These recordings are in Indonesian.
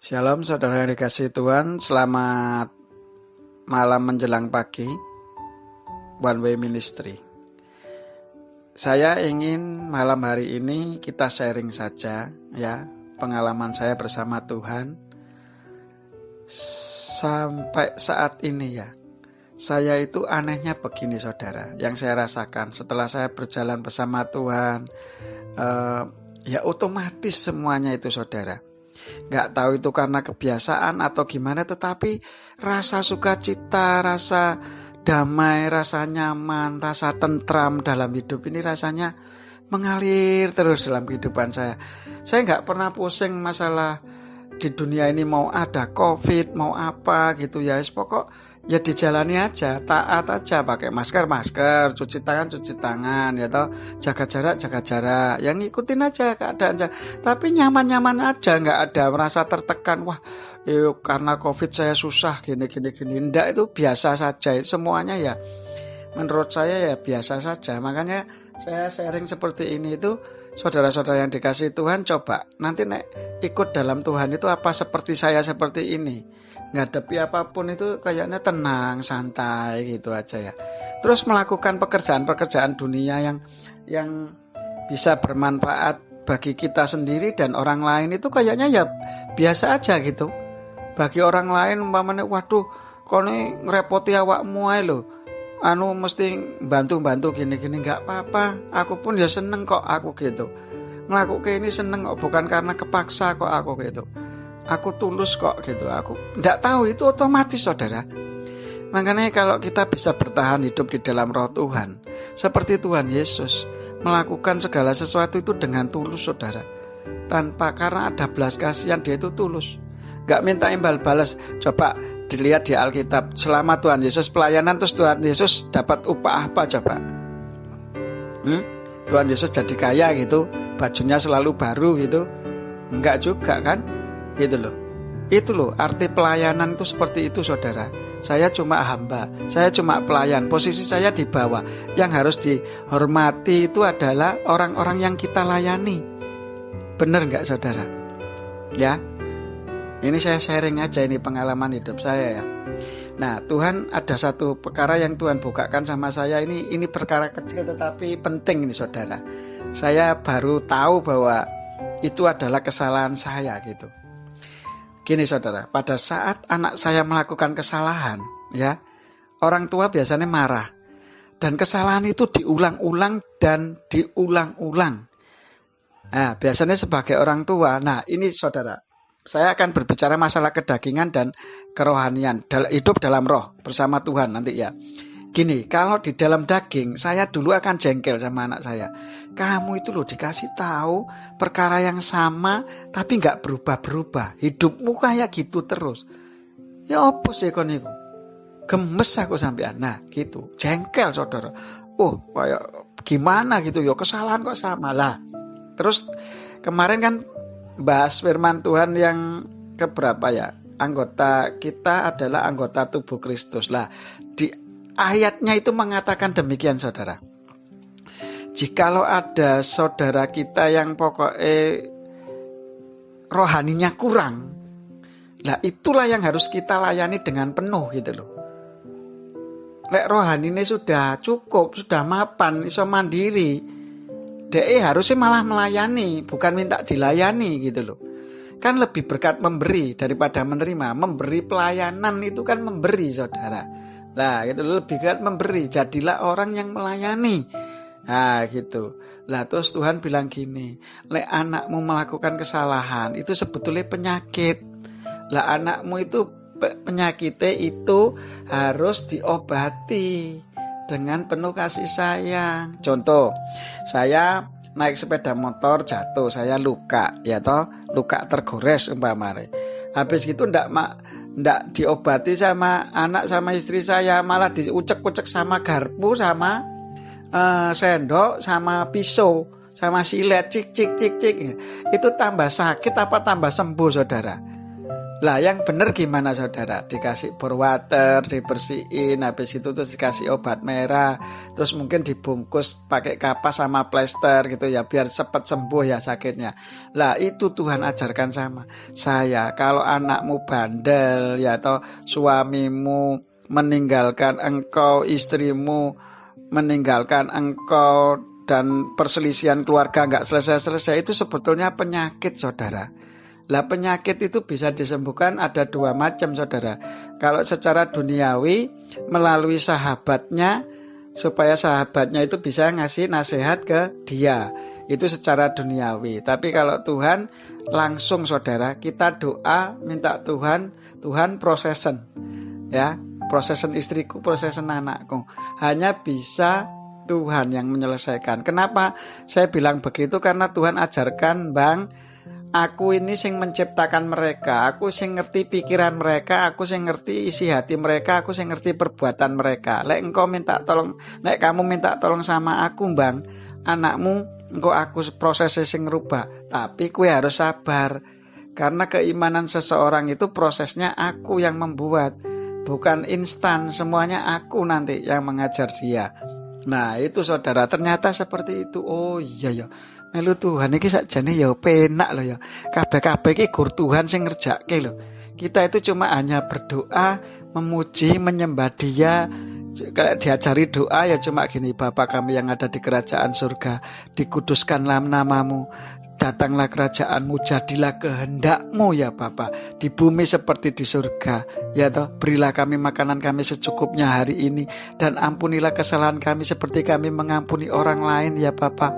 Shalom saudara yang dikasihi Tuhan, selamat malam menjelang pagi, One Way Ministry. Saya ingin malam hari ini kita sharing saja ya, pengalaman saya bersama Tuhan. Sampai saat ini ya, saya itu anehnya begini saudara, yang saya rasakan setelah saya berjalan bersama Tuhan, ya otomatis semuanya itu saudara. Gak tahu itu karena kebiasaan atau gimana, tetapi rasa sukacita, rasa damai, rasa nyaman, rasa tentram dalam hidup ini rasanya mengalir terus dalam kehidupan saya. Saya gak pernah pusing masalah di dunia ini mau ada COVID, mau apa gitu ya. Pokok ya dijalani aja, taat aja, pakai masker, cuci tangan, ya toh, jaga jarak, yang ngikutin aja keadaan aja. Tapi nyaman-nyaman aja, nggak ada merasa tertekan. Wah, karena COVID saya susah gini. Nggak, itu biasa saja. Semuanya ya, menurut saya ya biasa saja. Makanya saya sharing seperti ini itu, saudara-saudara yang dikasih Tuhan, coba nanti ikut dalam Tuhan itu apa seperti saya seperti ini. Ngadepi apapun itu kayaknya tenang, santai gitu aja ya. Terus melakukan pekerjaan dunia yang bisa bermanfaat bagi kita sendiri dan orang lain itu kayaknya ya biasa aja gitu. Bagi orang lain umpamanya, waduh kok ini ngerepoti awakmu ae lho. Mesti bantu gini nggak apa-apa. Aku pun ya seneng kok aku gitu. Ngelakuin ini seneng kok, bukan karena kepaksa kok aku gitu. Aku tulus kok gitu. Aku enggak tahu, itu otomatis saudara. Makanya kalau kita bisa bertahan hidup di dalam roh Tuhan, seperti Tuhan Yesus melakukan segala sesuatu itu dengan tulus saudara. Karena ada belas kasihan, dia itu tulus. Enggak minta imbal balas. Coba dilihat di Alkitab, selama Tuhan Yesus pelayanan terus Tuhan Yesus dapat upah apa coba? Tuhan Yesus jadi kaya gitu, bajunya selalu baru gitu? Enggak juga kan? Gitu loh. Itu loh arti pelayanan itu seperti itu saudara. Saya cuma hamba, saya cuma pelayan, posisi saya di bawah. Yang harus dihormati itu adalah orang-orang yang kita layani. Benar enggak saudara? Ya. Ini saya sharing aja, ini pengalaman hidup saya ya. Nah, Tuhan ada satu perkara yang Tuhan bukakan sama saya, ini perkara kecil tetapi penting ini saudara. Saya baru tahu bahwa itu adalah kesalahan saya gitu. Gini saudara, pada saat anak saya melakukan kesalahan ya, orang tua biasanya marah. Dan kesalahan itu diulang-ulang dan diulang-ulang. Nah, biasanya sebagai orang tua, nah ini saudara, saya akan berbicara masalah kedagingan dan kerohanian, hidup dalam roh bersama Tuhan nanti ya. Gini, kalau di dalam daging, saya dulu akan jengkel sama anak saya. Kamu itu loh dikasih tahu perkara yang sama, tapi gak berubah-berubah. Hidupmu kayak gitu terus. Ya apa sih kon iku? Gemes aku sampean. Nah gitu, jengkel saudara. Oh kayak gimana gitu ya, kesalahan kok sama lah. Terus kemarin kan bahas firman Tuhan yang keberapa ya? Anggota kita adalah anggota tubuh Kristus lah. Di ayatnya itu mengatakan demikian saudara. Jikalau ada saudara kita yang pokoknya rohaninya kurang, lah itulah yang harus kita layani dengan penuh gitu loh. Lek rohaninya sudah cukup, sudah mapan, iso mandiri, DE harusnya malah melayani, bukan minta dilayani gitu loh. Kan lebih berkat memberi daripada menerima. Memberi pelayanan itu kan memberi saudara. Nah gitu, lebih kan memberi, jadilah orang yang melayani. Nah gitu. Lah terus Tuhan bilang gini, lek anakmu melakukan kesalahan itu sebetulnya penyakit. Lah anakmu itu penyakitnya itu harus diobati dengan penuh kasih sayang. Contoh, saya naik sepeda motor jatuh, saya luka ya toh, luka tergores umpamanya. Habis gitu ndak diobati sama anak sama istri saya, malah diucek-ucek sama garpu, sama sendok, sama pisau, sama silet, cik. Itu tambah sakit apa tambah sembuh saudara? Lah yang bener gimana saudara? Dikasih bore water, dibersihin, habis itu terus dikasih obat merah, terus mungkin dibungkus pakai kapas sama plester gitu ya, biar cepat sembuh ya sakitnya. Lah itu Tuhan ajarkan sama saya. Kalau anakmu bandel ya, atau suamimu meninggalkan engkau, istrimu meninggalkan engkau, dan perselisihan keluarga nggak selesai-selesai, itu sebetulnya penyakit saudara. Lah penyakit itu bisa disembuhkan ada dua macam saudara. Kalau secara duniawi melalui sahabatnya, supaya sahabatnya itu bisa ngasih nasihat ke dia, itu secara duniawi. Tapi kalau Tuhan langsung saudara, kita doa minta Tuhan prosesen ya, prosesen istriku, prosesen anakku. Hanya bisa Tuhan yang menyelesaikan. Kenapa saya bilang begitu? Karena Tuhan ajarkan, Bang, aku ini sing menciptakan mereka, aku sing ngerti pikiran mereka, aku sing ngerti isi hati mereka, aku sing ngerti perbuatan mereka. Lek engkau minta tolong, lek kamu minta tolong sama aku, Bang, anakmu, engkau aku prosesnya sing rubah. Tapi kue harus sabar, karena keimanan seseorang itu prosesnya aku yang membuat, bukan instan. Semuanya aku nanti yang mengajar dia. Nah itu saudara, ternyata seperti itu. Oh iya ya, melu Tuhan iki sakjane ya penak loh ya. Kabeh-kabeh iki gur Tuhan sing ngerjakke loh. Kita itu cuma hanya berdoa, memuji, menyembah Dia. Kalau diajari doa ya cuma gini, Bapa kami yang ada di kerajaan surga, dikuduskanlah namamu, datanglah kerajaanmu, jadilah kehendakmu ya Bapa, di bumi seperti di surga. Ya toh, berilah kami makanan kami secukupnya hari ini, dan ampunilah kesalahan kami seperti kami mengampuni orang lain ya Bapa.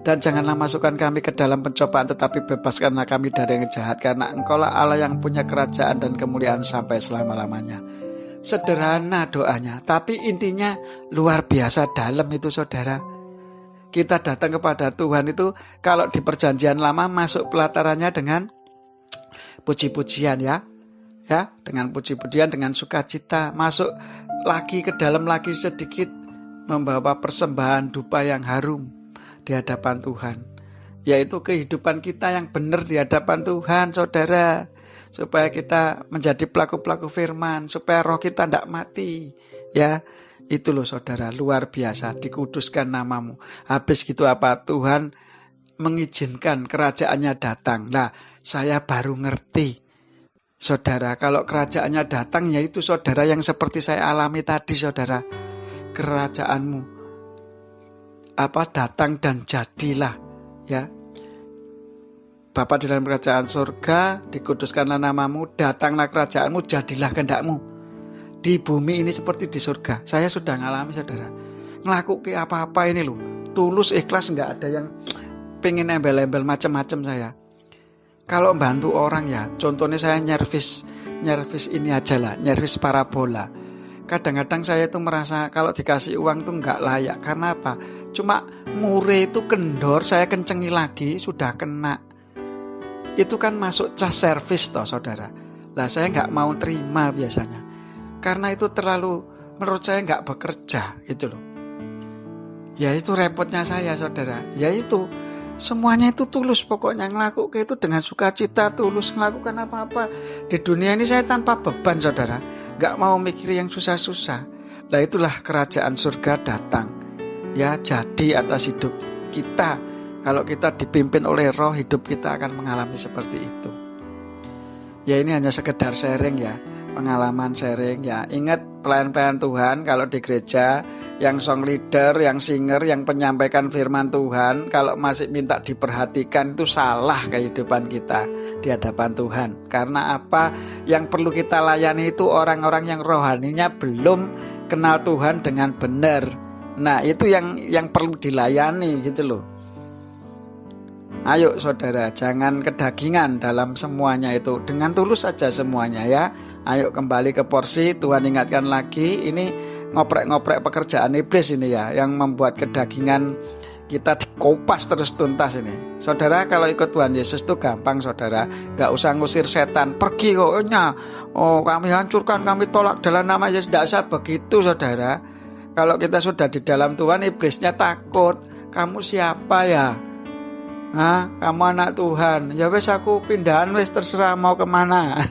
Dan janganlah masukkan kami ke dalam pencobaan, tetapi bebaskanlah kami dari yang jahat, karena Engkaulah Allah yang punya kerajaan dan kemuliaan sampai selama-lamanya. Sederhana doanya, tapi intinya luar biasa dalam itu saudara. Kita datang kepada Tuhan itu, kalau di perjanjian lama masuk pelatarannya dengan puji-pujian ya, dengan puji-pujian, dengan sukacita. Masuk lagi ke dalam lagi sedikit, membawa persembahan dupa yang harum di hadapan Tuhan, yaitu kehidupan kita yang benar di hadapan Tuhan saudara, supaya kita menjadi pelaku-pelaku firman, supaya roh kita tidak mati ya. Itu loh saudara, luar biasa, dikuduskan namamu. Habis gitu apa? Tuhan mengizinkan kerajaannya datang. Nah, saya baru ngerti saudara, kalau kerajaannya datang yaitu saudara yang seperti saya alami tadi saudara. Kerajaanmu datang dan jadilah ya. Bapa di dalam kerajaan surga, dikuduskanlah namamu, datanglah kerajaanmu, jadilah kehendakmu di bumi ini seperti di surga. Saya sudah ngalami saudara, ngelakuin apa-apa ini loh, tulus ikhlas, nggak ada yang pengen embel-embel macam-macam. Saya kalau bantu orang ya, contohnya saya nyervis ini aja lah, nyervis parabola. Kadang-kadang saya itu merasa kalau dikasih uang tuh nggak layak. Karena apa? Cuma mure itu kendor, saya kencengi lagi, sudah kena. Itu kan masuk cas servis toh saudara. Lah saya nggak mau terima biasanya, karena itu terlalu, menurut saya nggak bekerja gitu loh. Ya itu repotnya saya saudara. Ya itu semuanya itu tulus, pokoknya ngelakukan itu dengan sukacita, tulus melakukan apa-apa di dunia ini saya tanpa beban saudara, nggak mau mikir yang susah-susah. Lah itulah kerajaan surga datang ya, jadi atas hidup kita. Kalau kita dipimpin oleh roh, hidup kita akan mengalami seperti itu. Ya ini hanya sekedar sharing ya, pengalaman sharing ya. Ingat pelayan-pelayan Tuhan kalau di gereja, yang song leader, yang singer, yang penyampaikan firman Tuhan, kalau masih minta diperhatikan itu salah kehidupan kita di hadapan Tuhan. Karena apa? Yang perlu kita layani itu orang-orang yang rohaninya belum kenal Tuhan dengan benar. Nah itu yang perlu dilayani gitu loh. Ayo saudara, jangan kedagingan dalam semuanya itu, dengan tulus saja semuanya ya. Ayo kembali ke porsi. Tuhan ingatkan lagi, ini ngoprek-ngoprek pekerjaan iblis ini ya, yang membuat kedagingan kita dikopas terus tuntas ini. Saudara kalau ikut Tuhan Yesus itu gampang saudara, gak usah ngusir setan, pergi koknya, kami hancurkan, kami tolak dalam nama Yesus. Gak usah begitu saudara. Kalau kita sudah di dalam Tuhan, iblisnya takut. Kamu siapa ya? Kamu anak Tuhan, ya wes aku pindahan wes, terserah mau kemana.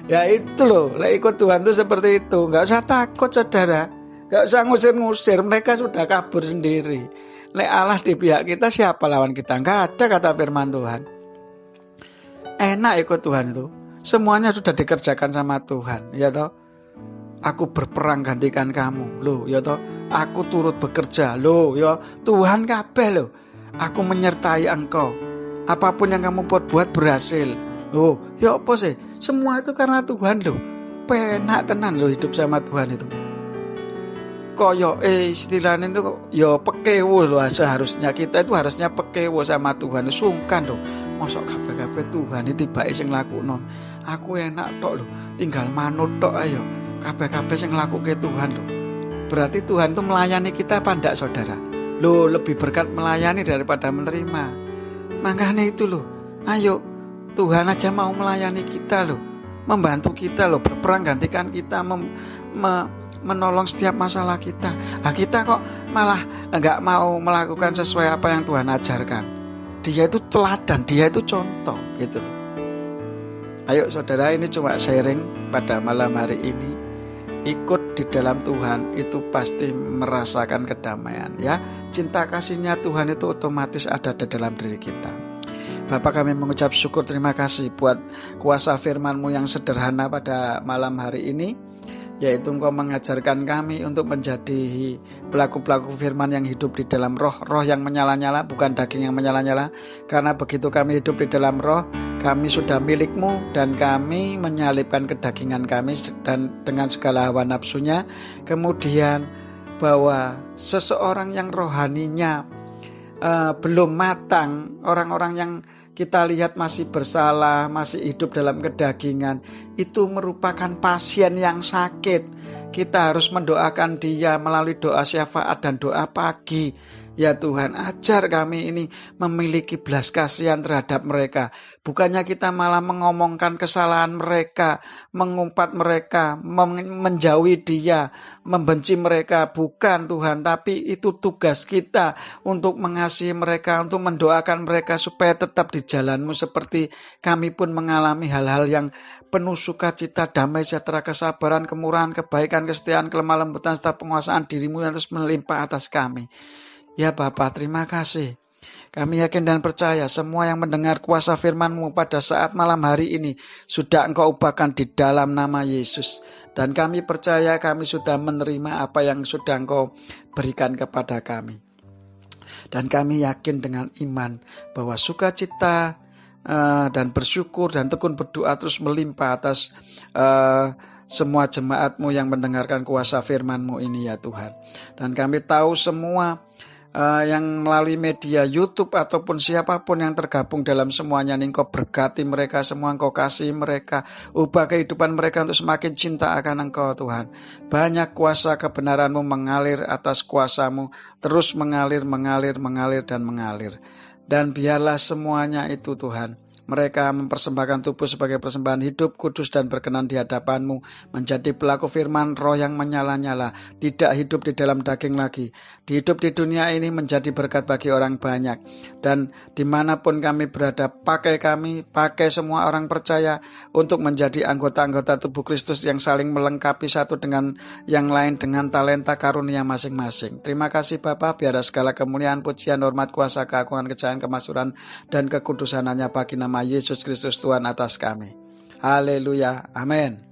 Ya itu loh, lek ikut Tuhan itu seperti itu. Nggak usah takut saudara, nggak usah ngusir-ngusir, mereka sudah kabur sendiri. Lek Allah di pihak kita, siapa lawan kita? Nggak ada, kata firman Tuhan. Enak ikut Tuhan itu, semuanya sudah dikerjakan sama Tuhan, ya toh. Aku berperang gantikan kamu, loh, ya toh. Aku turut bekerja, loh, ya Tuhan kabeh loh. Aku menyertai engkau. Apapun yang kamu buat berhasil, loh, ya apa sih? Semua itu karena Tuhan loh. Penak tenan loh hidup sama Tuhan itu. Koyo istilahnya itu ya pekewo loh, seharusnya kita itu harusnya pekewo sama Tuhan, sungkan loh. Mosok kabeh-kabeh Tuhan iki tibake sing lakuno. Aku enak tok loh, tinggal manut tok ayo. Kabeh-kabeh sing nglakuke Tuhan loh. Berarti Tuhan itu melayani kita apa enggak saudara? Loh, lebih berkat melayani daripada menerima. Makanya itu loh. Ayo, Tuhan aja mau melayani kita loh. Membantu kita loh, berperang gantikan kita, menolong setiap masalah kita. Nah, kita kok malah enggak mau melakukan sesuai apa yang Tuhan ajarkan. Dia itu teladan, dia itu contoh gitu loh. Ayo saudara, ini cuma sharing pada malam hari ini. Ikut di dalam Tuhan itu pasti merasakan kedamaian ya. Cinta kasihnya Tuhan itu otomatis ada di dalam diri kita. Bapak, kami mengucap syukur, terima kasih buat kuasa firman-Mu yang sederhana pada malam hari ini, yaitu Engkau mengajarkan kami untuk menjadi pelaku-pelaku firman yang hidup di dalam roh yang menyala-nyala, bukan daging yang menyala-nyala. Karena begitu kami hidup di dalam roh, kami sudah milik-Mu dan kami menyalipkan kedagingan kami dan dengan segala hawa nafsunya. Kemudian bahwa seseorang yang rohaninya belum matang, orang-orang yang kita lihat masih bersalah, masih hidup dalam kedagingan, itu merupakan pasien yang sakit. Kita harus mendoakan dia melalui doa syafaat dan doa pagi. Ya Tuhan, ajar kami ini memiliki belas kasihan terhadap mereka. Bukannya kita malah mengomongkan kesalahan mereka, mengumpat mereka, menjauhi dia, membenci mereka. Bukan Tuhan, tapi itu tugas kita untuk mengasihi mereka, untuk mendoakan mereka supaya tetap di jalan-Mu, seperti kami pun mengalami hal-hal yang penuh sukacita, damai, sejahtera, kesabaran, kemurahan, kebaikan, kesetiaan, kelemah lembutan, serta penguasaan diri-Mu yang terus melimpah atas kami. Ya Bapa, terima kasih. Kami yakin dan percaya semua yang mendengar kuasa firman-Mu pada saat malam hari ini sudah Engkau ubahkan di dalam nama Yesus. Dan kami percaya kami sudah menerima apa yang sudah Engkau berikan kepada kami. Dan kami yakin dengan iman bahwa sukacita dan bersyukur dan tekun berdoa terus melimpah atas semua jemaat-Mu yang mendengarkan kuasa firman-Mu ini ya Tuhan. Dan kami tahu semua yang melalui media YouTube ataupun siapapun yang tergabung dalam semuanya, Engkau berkati mereka semua, Engkau kasih mereka, ubah kehidupan mereka untuk semakin cinta akan Engkau Tuhan. Banyak kuasa kebenaran-Mu mengalir atas kuasa-Mu, terus mengalir dan mengalir. Dan biarlah semuanya itu Tuhan, mereka mempersembahkan tubuh sebagai persembahan hidup, kudus dan berkenan di hadapan-Mu, menjadi pelaku firman roh yang menyala-nyala, tidak hidup di dalam daging lagi, hidup di dunia ini menjadi berkat bagi orang banyak. Dan dimanapun kami berada, pakai kami, pakai semua orang percaya untuk menjadi anggota-anggota tubuh Kristus yang saling melengkapi satu dengan yang lain dengan talenta karunia masing-masing. Terima kasih Bapa, biar segala kemuliaan, pujian, hormat, kuasa, keagungan, kejayaan, kemasyhuran dan kekudusan hanya bagi nama Yesus Kristus Tuhan atas kami. Haleluya. Amin.